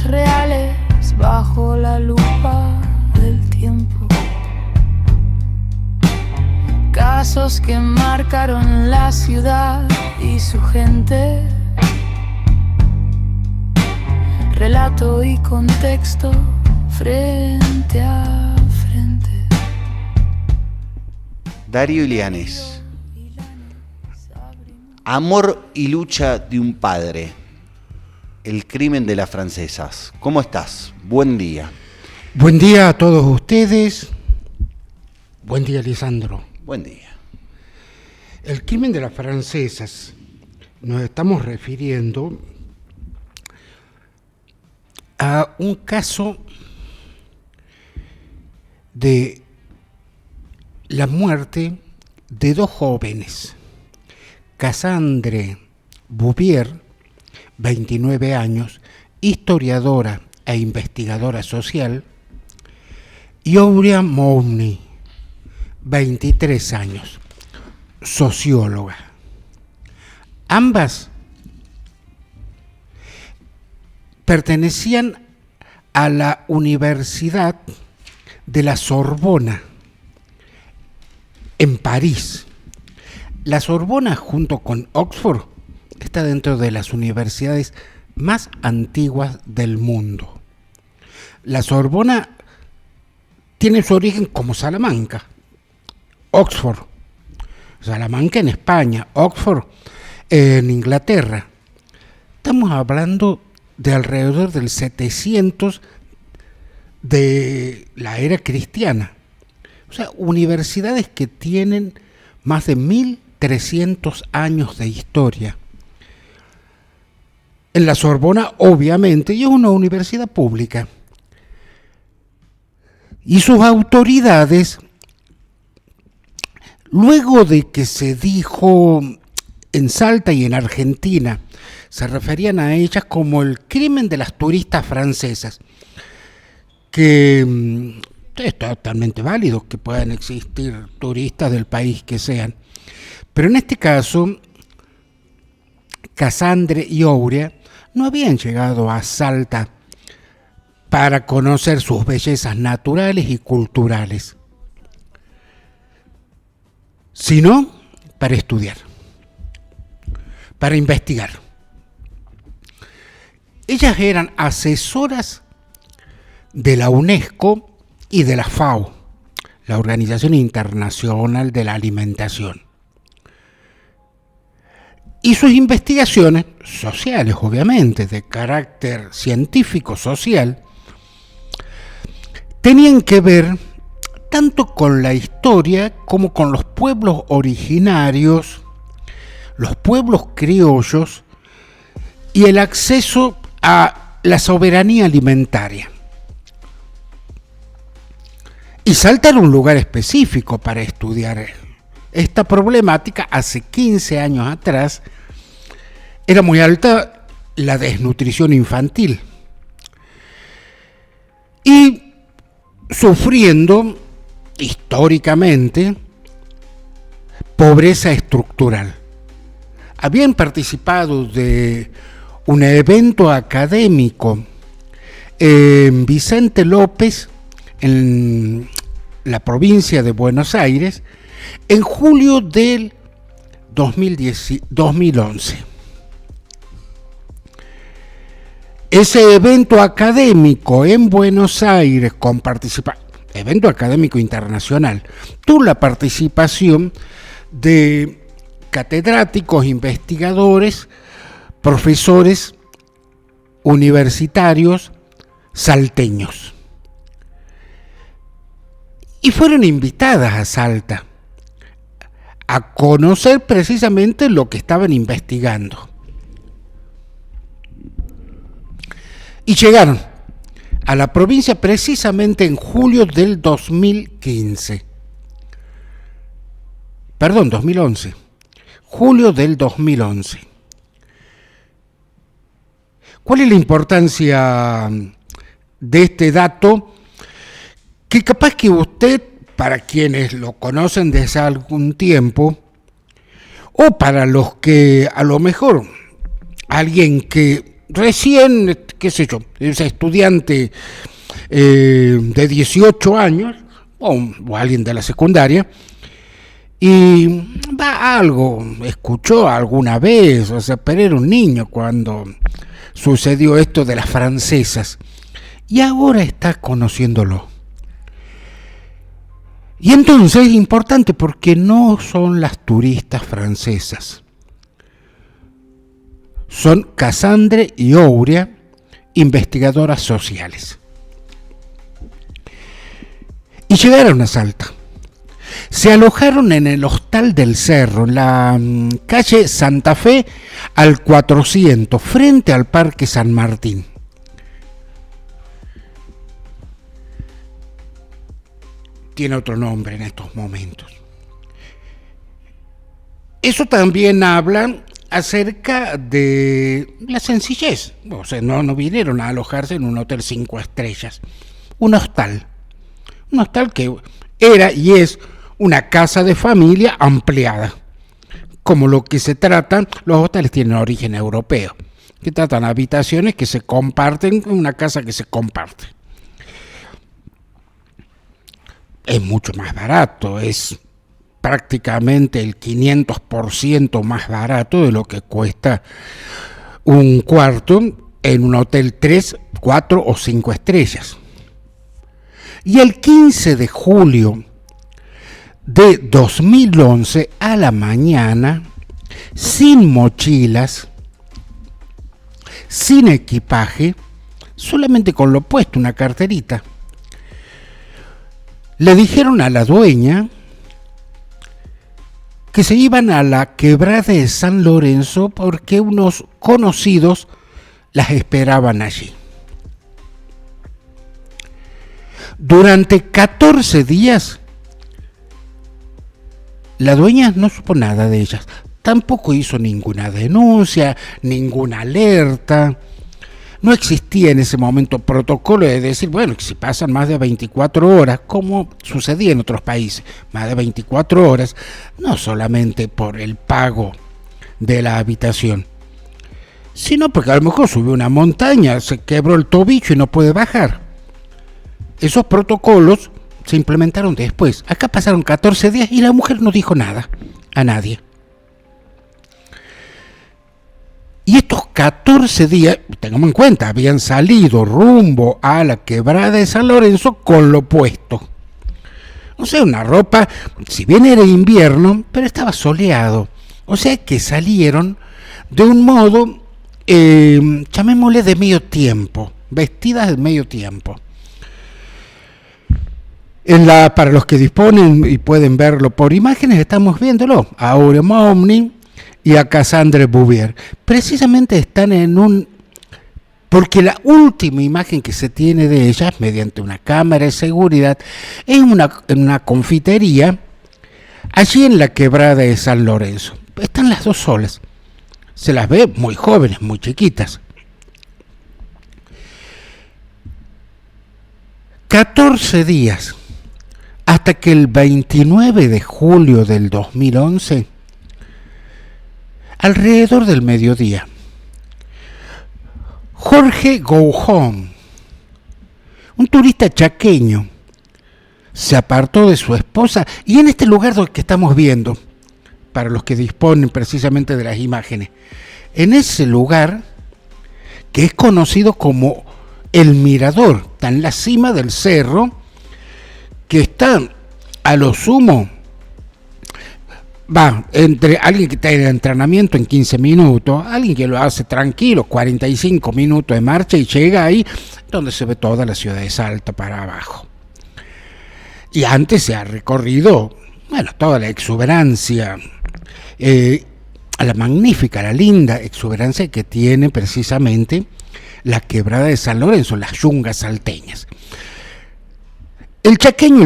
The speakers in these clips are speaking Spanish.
hechos reales bajo la lupa del tiempo. Casos que marcaron la ciudad y su gente. Relato y contexto frente a frente. Darío Ilianes. Amor y lucha de un padre. El crimen de las francesas. ¿Cómo estás? Buen día. Buen día a todos ustedes. Buen día, Lisandro. Buen día. El crimen de las francesas. Nos estamos refiriendo a un caso de la muerte de dos jóvenes, Cassandre Bouvier, 29 años, historiadora e investigadora social, y Aurea Mouni, 23 años, socióloga. Ambas pertenecían a la Universidad de la Sorbona, en París. La Sorbona, junto con Oxford, está dentro de las universidades más antiguas del mundo. La Sorbona tiene su origen como Salamanca, Oxford, Salamanca en España, Oxford en Inglaterra. Estamos hablando de alrededor del 700 de la era cristiana. O sea, universidades que tienen más de 1300 años de historia. En la Sorbona, obviamente, y es una universidad pública. Y sus autoridades, luego de que se dijo en Salta y en Argentina, se referían a ellas como el crimen de las turistas francesas, que es totalmente válido que puedan existir turistas del país que sean. Pero en este caso, Cassandre y Aurea no habían llegado a Salta para conocer sus bellezas naturales y culturales, sino para estudiar, para investigar. Ellas eran asesoras de la UNESCO y de la FAO, la Organización Internacional de la Alimentación. Y sus investigaciones sociales, obviamente, de carácter científico, social, tenían que ver tanto con la historia como con los pueblos originarios, los pueblos criollos y el acceso a la soberanía alimentaria. Y Salta era un lugar específico para estudiar esta problemática. Hace 15 años atrás era muy alta la desnutrición infantil y sufriendo históricamente pobreza estructural. Habían participado de un evento académico en Vicente López, en la provincia de Buenos Aires, en julio del 2011. Ese evento académico en Buenos Aires, evento académico internacional, tuvo la participación de catedráticos, investigadores, profesores universitarios salteños. Y fueron invitadas a Salta a conocer precisamente lo que estaban investigando. Y llegaron a la provincia precisamente en julio del 2015. Perdón, 2011. Julio del 2011. ¿Cuál es la importancia de este dato? Que capaz que usted, para quienes lo conocen desde algún tiempo, o para los que a lo mejor alguien que recién, qué sé yo, es estudiante de 18 años, o alguien de la secundaria, y escuchó alguna vez, o sea, pero era un niño cuando sucedió esto de las francesas, y ahora está conociéndolo. Y entonces es importante porque no son las turistas francesas, son Cassandre y Aurea, investigadoras sociales. Y llegaron a Salta. Se alojaron en el Hostal del Cerro, en la calle Santa Fe al 400, frente al Parque San Martín. Tiene otro nombre en estos momentos. Eso también habla acerca de la sencillez. O sea, no vinieron a alojarse en un hotel 5 estrellas. Un hostal que era y es una casa de familia ampliada. Como lo que se tratan, los hoteles tienen origen europeo, que tratan habitaciones que se comparten, una casa que se comparte. Es mucho más barato, es prácticamente el 500% más barato de lo que cuesta un cuarto en un hotel 3, 4 o 5 estrellas. Y el 15 de julio de 2011 a la mañana, sin mochilas, sin equipaje, solamente con lo puesto, una carterita, le dijeron a la dueña que se iban a la quebrada de San Lorenzo porque unos conocidos las esperaban allí. Durante 14 días, la dueña no supo nada de ellas. Tampoco hizo ninguna denuncia, ninguna alerta. No existía en ese momento protocolo de decir, bueno, que si pasan más de 24 horas, como sucedía en otros países, más de 24 horas, no solamente por el pago de la habitación, sino porque a lo mejor subió una montaña, se quebró el tobillo y no puede bajar. Esos protocolos se implementaron después. Acá pasaron 14 días y la mujer no dijo nada a nadie. Y estos 14 días, tengamos en cuenta, habían salido rumbo a la quebrada de San Lorenzo con lo puesto. O sea, una ropa, si bien era invierno, pero estaba soleado. O sea que salieron de un modo, llamémosle de medio tiempo, vestidas de medio tiempo. Para los que disponen y pueden verlo por imágenes, estamos viéndolo a Aurea Momni y a Cassandre Bouvier. Precisamente están porque la última imagen que se tiene de ellas, mediante una cámara de seguridad, es en una confitería, allí en la quebrada de San Lorenzo. Están las dos solas. Se las ve muy jóvenes, muy chiquitas. 14 días, hasta que el 29 de julio del 2011, alrededor del mediodía, Jorge Goujón, un turista chaqueño, se apartó de su esposa y en este lugar que estamos viendo, para los que disponen precisamente de las imágenes, en ese lugar que es conocido como El Mirador, está en la cima del cerro, que está a lo sumo, entre alguien que está en entrenamiento en 15 minutos, alguien que lo hace tranquilo, 45 minutos de marcha y llega ahí donde se ve toda la ciudad de Salta para abajo. Y antes se ha recorrido, toda la exuberancia, la magnífica, la linda exuberancia que tiene precisamente la quebrada de San Lorenzo, las yungas salteñas. El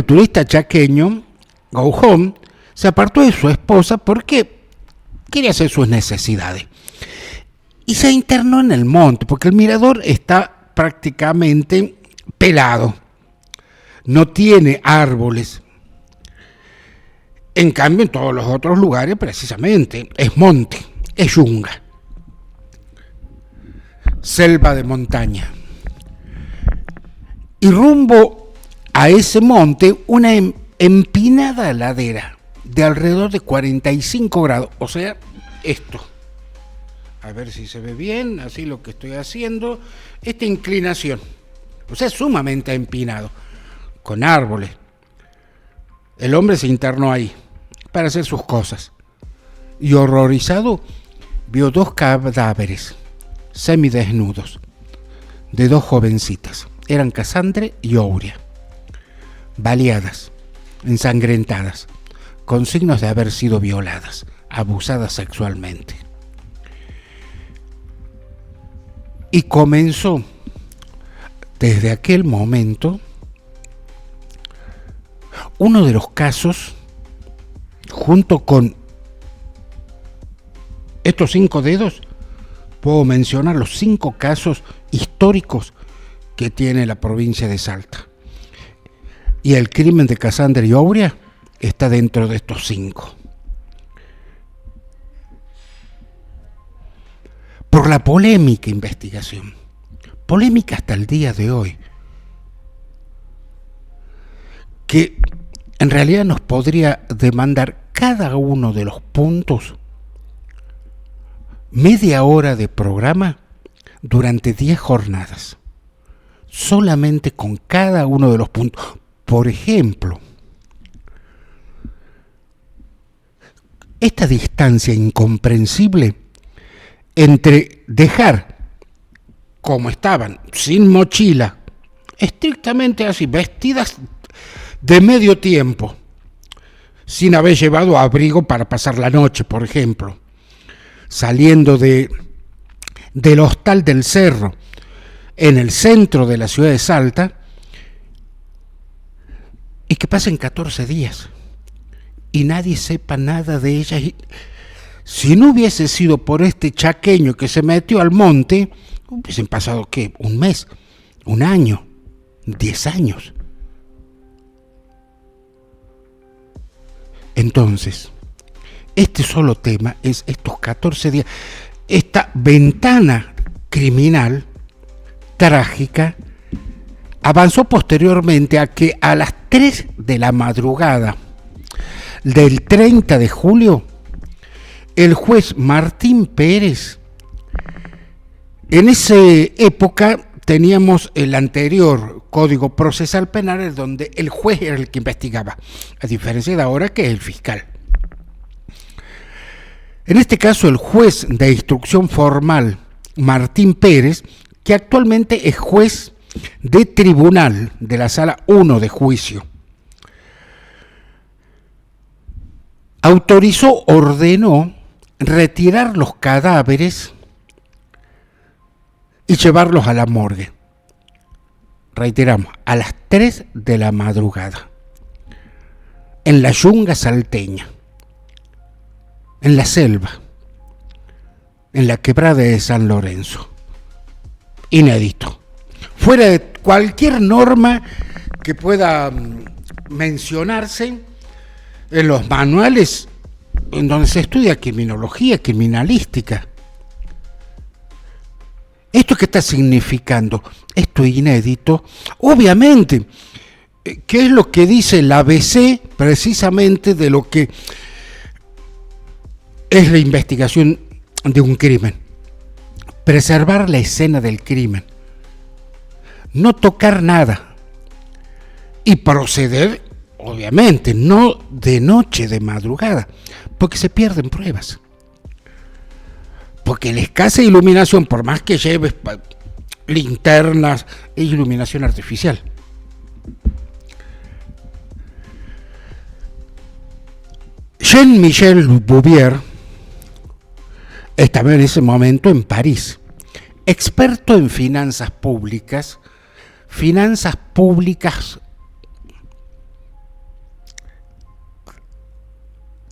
turista chaqueño, Goujón, se apartó de su esposa porque quería hacer sus necesidades. Y se internó en el monte, porque el mirador está prácticamente pelado. No tiene árboles. En cambio, en todos los otros lugares, precisamente, es monte, es yunga. selva de montaña. Y rumbo a ese monte, una empinada ladera de alrededor de 45 grados. O sea, esto. A ver si se ve bien, así lo que estoy haciendo. Esta inclinación. O sea, sumamente empinado, con árboles. El hombre se internó ahí para hacer sus cosas. Y horrorizado, vio 2 cadáveres semidesnudos de 2 jovencitas. Eran Casandre y Aurea, baleadas, ensangrentadas, con signos de haber sido violadas, abusadas sexualmente. Y comenzó, desde aquel momento, uno de los casos, junto con estos 5 dedos, puedo mencionar los 5 casos históricos que tiene la provincia de Salta. Y el crimen de Casandre y Aurea está dentro de estos 5. Por la polémica investigación, polémica hasta el día de hoy, que en realidad nos podría demandar cada uno de los puntos media hora de programa durante 10 jornadas, solamente con cada uno de los puntos. Por ejemplo, esta distancia incomprensible entre dejar como estaban, sin mochila, estrictamente así, vestidas de medio tiempo, sin haber llevado abrigo para pasar la noche, por ejemplo, saliendo del Hostal del Cerro, en el centro de la ciudad de Salta, y que pasen 14 días y nadie sepa nada de ellas. Y si no hubiese sido por este chaqueño que se metió al monte, hubiesen pasado, ¿qué? Un mes, un año, 10 años. Entonces, este solo tema es estos 14 días, esta ventana criminal trágica. Avanzó posteriormente a que a las 3 de la madrugada del 30 de julio, el juez Martín Pérez, en esa época teníamos el anterior Código Procesal Penal, donde el juez era el que investigaba, a diferencia de ahora que es el fiscal. En este caso, el juez de instrucción formal, Martín Pérez, que actualmente es juez de tribunal de la Sala 1 de juicio, ordenó retirar los cadáveres y llevarlos a la morgue. Reiteramos, a las 3 de la madrugada, en la yunga salteña, en la selva, en la quebrada de San Lorenzo. Inédito. Fuera de cualquier norma que pueda mencionarse en los manuales en donde se estudia criminología, criminalística. ¿Esto qué está significando? Esto es inédito. Obviamente, ¿qué es lo que dice el ABC precisamente de lo que es la investigación de un crimen? Preservar la escena del crimen. No tocar nada y proceder, obviamente, no de noche, de madrugada, porque se pierden pruebas. Porque la escasa iluminación, por más que lleves linternas, es iluminación artificial. Jean-Michel Bouvier estaba en ese momento en París, experto en finanzas públicas,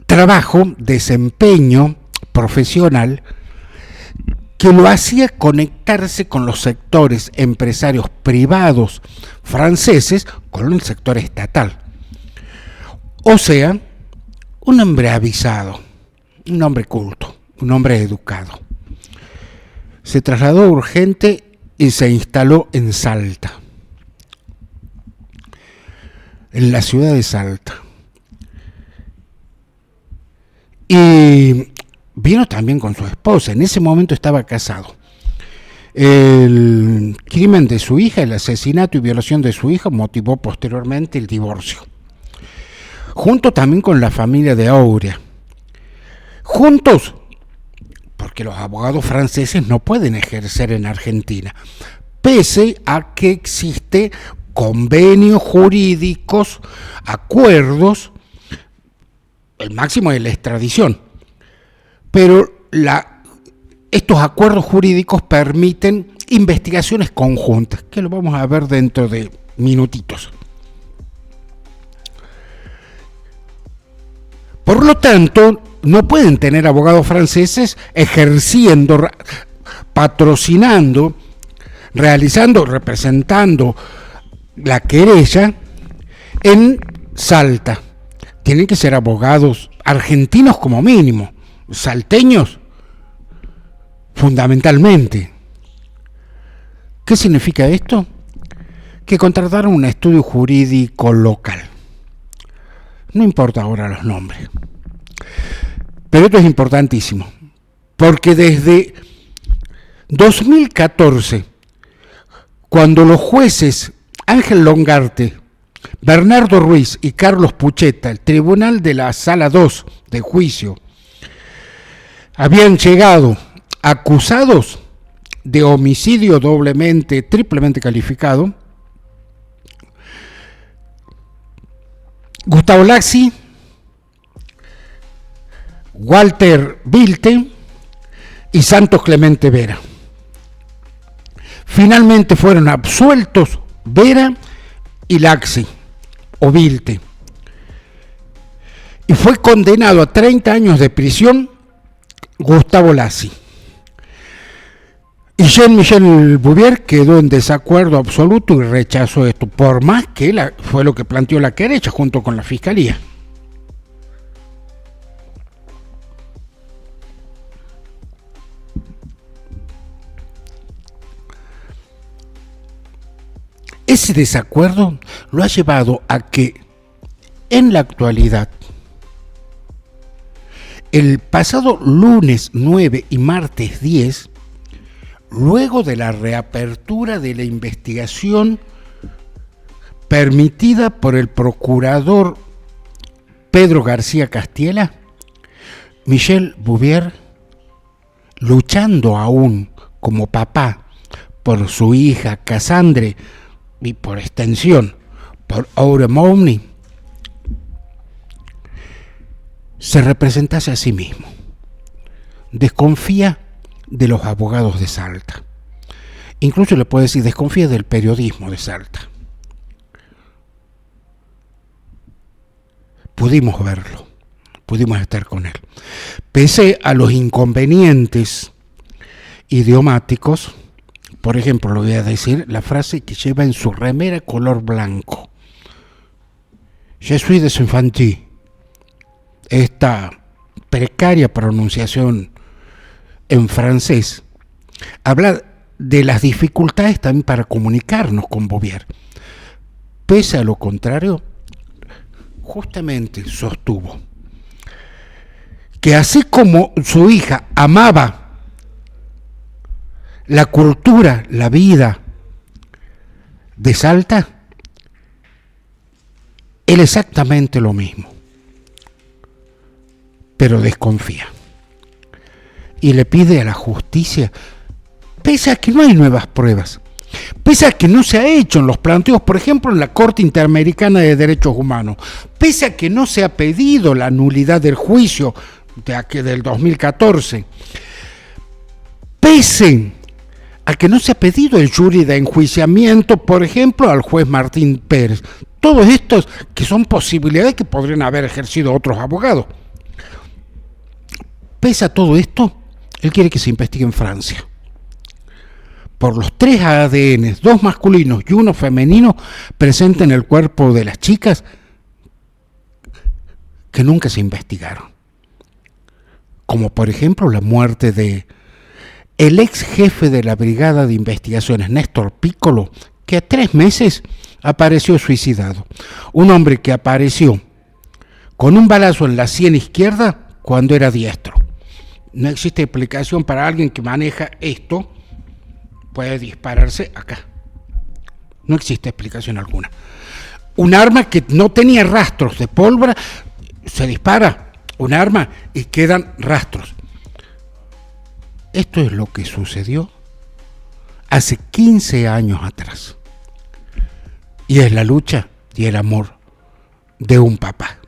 trabajo, desempeño profesional que lo hacía conectarse con los sectores empresarios privados franceses con el sector estatal. O sea, un hombre avisado, un hombre culto, un hombre educado. se trasladó urgente y se instaló en Salta, en la ciudad de Salta. Y vino también con su esposa, en ese momento estaba casado. El crimen de su hija, el asesinato y violación de su hija, motivó posteriormente el divorcio. Junto también con la familia de Aurea. Juntos, porque los abogados franceses no pueden ejercer en Argentina, pese a que existe convenios jurídicos, acuerdos, el máximo es la extradición, pero estos acuerdos jurídicos permiten investigaciones conjuntas, que lo vamos a ver dentro de minutitos. Por lo tanto, no pueden tener abogados franceses ejerciendo, patrocinando, realizando, representando la querella en Salta. Tienen que ser abogados argentinos como mínimo, salteños fundamentalmente. ¿Qué significa esto? Que contrataron un estudio jurídico local. No importa ahora los nombres. Pero esto es importantísimo, porque desde 2014, cuando los jueces Ángel Longarte, Bernardo Ruiz y Carlos Pucheta, el tribunal de la Sala 2 de juicio, habían llegado acusados de homicidio doblemente, triplemente calificado, Gustavo Lacsi, Walter Vilte y Santos Clemente Vera. Finalmente fueron absueltos Vera y Lacsi o Vilte, y fue condenado a 30 años de prisión Gustavo Lacsi. Y Jean-Michel Bouvier quedó en desacuerdo absoluto y rechazó esto, por más que fue lo que planteó la querella junto con la fiscalía. Ese desacuerdo lo ha llevado a que en la actualidad, el pasado lunes 9 y martes 10, luego de la reapertura de la investigación permitida por el procurador Pedro García Castiela, Michel Bouvier, luchando aún como papá por su hija Cassandre y por extensión por Aure Moumny, se representase a sí mismo. Desconfía de los abogados de Salta. Incluso le puede decir, desconfía del periodismo de Salta. Pudimos verlo, pudimos estar con él. Pese a los inconvenientes idiomáticos, por ejemplo, le voy a decir la frase que lleva en su remera color blanco. Je suis des infantils. Esta precaria pronunciación en francés habla de las dificultades también para comunicarnos con Bouvier. Pese a lo contrario, justamente sostuvo que así como su hija amaba la cultura, la vida de Salta, él exactamente lo mismo, pero desconfía y le pide a la justicia, pese a que no hay nuevas pruebas, pese a que no se ha hecho en los planteos, por ejemplo, en la Corte Interamericana de Derechos Humanos, pese a que no se ha pedido la nulidad del juicio del 2014, pese a que no se ha pedido el jury de enjuiciamiento, por ejemplo, al juez Martín Pérez. Todos estos que son posibilidades que podrían haber ejercido otros abogados. Pese a todo esto, él quiere que se investigue en Francia. Por los 3 ADN, 2 masculinos y 1 femenino, presentes en el cuerpo de las chicas que nunca se investigaron. Como por ejemplo la muerte de el ex jefe de la Brigada de Investigaciones, Néstor Piccolo, que a 3 meses apareció suicidado. Un hombre que apareció con un balazo en la sien izquierda cuando era diestro. No existe explicación para alguien que maneja esto, puede dispararse acá. No existe explicación alguna. Un arma que no tenía rastros de pólvora, se dispara un arma y quedan rastros. Esto es lo que sucedió hace 15 años atrás. Y es la lucha y el amor de un papá.